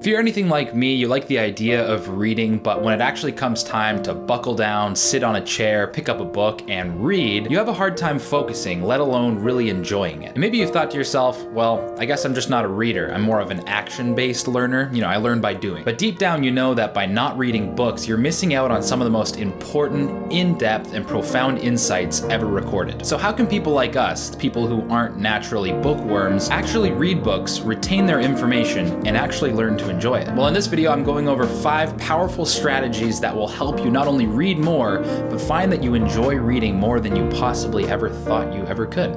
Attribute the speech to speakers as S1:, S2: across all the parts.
S1: If you're anything like me, you like the idea of reading, but when it actually comes time to buckle down, sit on a chair, pick up a book, and read, you have a hard time focusing, let alone really enjoying it. And maybe you've thought to yourself, well, I guess I'm just not a reader. I'm more of an action-based learner. I learn by doing. But deep down, you know that by not reading books, you're missing out on some of the most important, in-depth, and profound insights ever recorded. So how can people like us, people who aren't naturally bookworms, actually read books, retain their information, and actually learn to enjoy it? Well, in this video, I'm going over 5 powerful strategies that will help you not only read more, but find that you enjoy reading more than you possibly ever thought you ever could.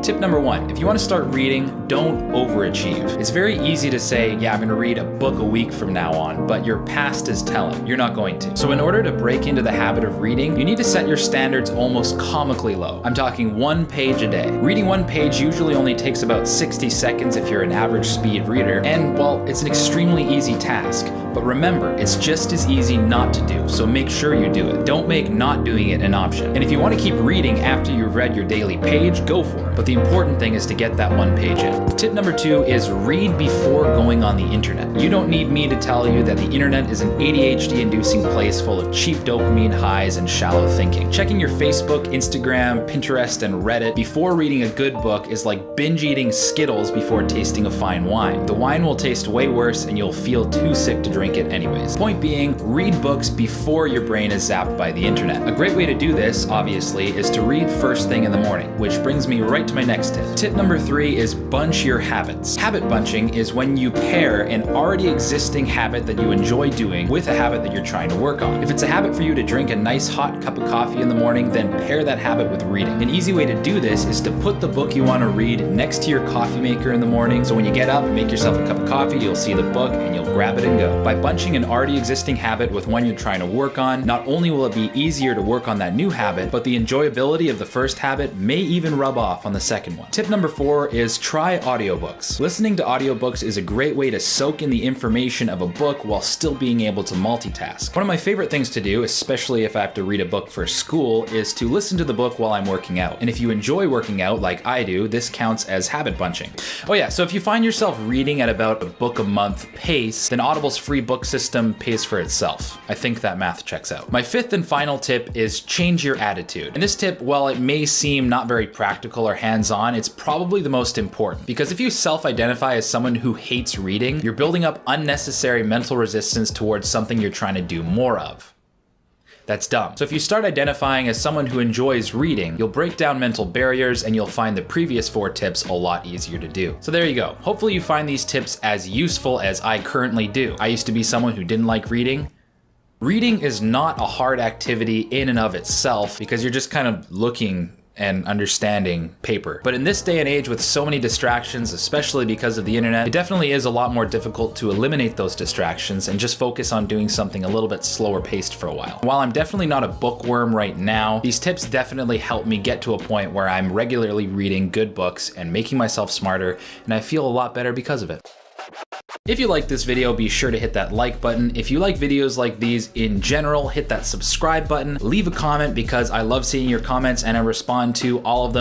S1: Tip number 1, if you want to start reading, don't overachieve. It's very easy to say, yeah, I'm going to read a book a week from now on, but your past is telling you're not going to. So in order to break into the habit of reading, you need to set your standards almost comically low. I'm talking 1 page a day. Reading 1 page usually only takes about 60 seconds if you're an average speed reader, and well, it's an extremely easy task. But remember, it's just as easy not to do, so make sure you do it. Don't make not doing it an option. And if you want to keep reading after you've read your daily page, go for it. But the important thing is to get that 1 page in. Tip number 2 is read before going on the internet. You don't need me to tell you that the internet is an ADHD-inducing place full of cheap dopamine highs and shallow thinking. Checking your Facebook, Instagram, Pinterest, and Reddit before reading a good book is like binge eating Skittles before tasting a fine wine. The wine will taste way worse and you'll feel too sick to drink it anyways. Point being, read books before your brain is zapped by the internet. A great way to do this, obviously, is to read first thing in the morning, which brings me right to my next tip. Tip number 3 is bunch your habits. Habit bunching is when you pair an already existing habit that you enjoy doing with a habit that you're trying to work on. If it's a habit for you to drink a nice hot cup of coffee in the morning, then pair that habit with reading. An easy way to do this is to put the book you want to read next to your coffee maker in the morning, so when you get up and make yourself a cup of coffee, you'll see the book and you'll grab it and go. By bunching an already existing habit with one you're trying to work on, not only will it be easier to work on that new habit, but the enjoyability of the first habit may even rub off on the second one. Tip number 4 is try audiobooks. Listening to audiobooks is a great way to soak in the information of a book while still being able to multitask. One of my favorite things to do, especially if I have to read a book for school, is to listen to the book while I'm working out. And if you enjoy working out like I do, this counts as habit bunching. Oh yeah, so if you find yourself reading at about a book a month pace, then Audible's free book system pays for itself. I think that math checks out. My 5th and final tip is change your attitude. And this tip, while it may seem not very practical or hands-on, it's probably the most important. Because if you self-identify as someone who hates reading, you're building up unnecessary mental resistance towards something you're trying to do more of. That's dumb. So if you start identifying as someone who enjoys reading, you'll break down mental barriers and you'll find the previous 4 tips a lot easier to do. So there you go. Hopefully you find these tips as useful as I currently do. I used to be someone who didn't like reading. Reading is not a hard activity in and of itself because you're just kind of looking and understanding paper. But in this day and age with so many distractions, especially because of the internet, it definitely is a lot more difficult to eliminate those distractions and just focus on doing something a little bit slower paced for a while. While I'm definitely not a bookworm right now, these tips definitely help me get to a point where I'm regularly reading good books and making myself smarter, and I feel a lot better because of it. If you like this video, be sure to hit that like button. If you like videos like these in general, hit that subscribe button. Leave a comment because I love seeing your comments and I respond to all of them.